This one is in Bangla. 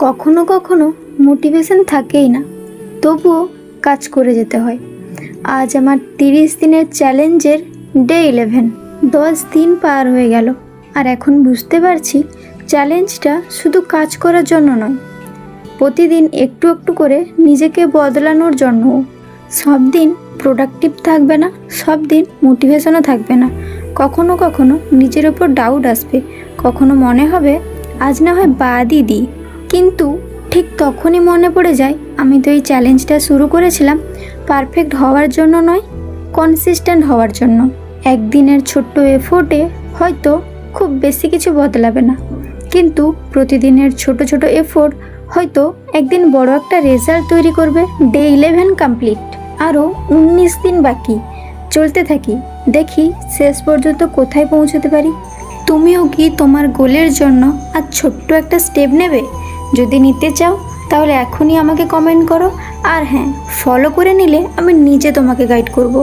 কখনো কখনো মোটিভেশন থাকেই না, তবুও কাজ করে যেতে হয়। আজ আমার 30 দিনের চ্যালেঞ্জের ডে 11। 10 দিন পার হয়ে গেল, আর এখন বুঝতে পারছি চ্যালেঞ্জটা শুধু কাজ করার জন্য নয়, প্রতিদিন একটু একটু করে নিজেকে বদলানোর জন্য। সব দিন প্রোডাক্টিভ থাকবে না, সব দিন মোটিভেশনও থাকবে না। কখনো কখনো নিজের ওপর ডাউট আসবে, কখনো মনে হবে আজ না হয় বাদই দিই। কিন্তু ঠিক তখনই মনে পড়ে যায় আমি তো এই চ্যালেঞ্জটা শুরু করেছিলাম পারফেক্ট হওয়ার জন্য নয়, কনসিস্টেন্ট হওয়ার জন্য। একদিনের ছোট্ট এফোর্টে হয়তো খুব বেশি কিছু বদলাবে না, কিন্তু প্রতিদিনের ছোট ছোট এফোর্ট হয়তো একদিন বড় একটা রেজাল্ট তৈরি করবে। ডে 11 কমপ্লিট, আরও 19 দিন বাকি। চলতে থাকি, দেখি শেষ পর্যন্ত কোথায় পৌঁছতে পারি। তুমিও কি তোমার গোলের জন্য আজ ছোট্ট একটা স্টেপ নেবে? যদি নিতে চাও তাহলে এখনই আমাকে কমেন্ট করো। আর হ্যাঁ, ফলো করে নিলে আমি নিজে তোমাকে গাইড করব।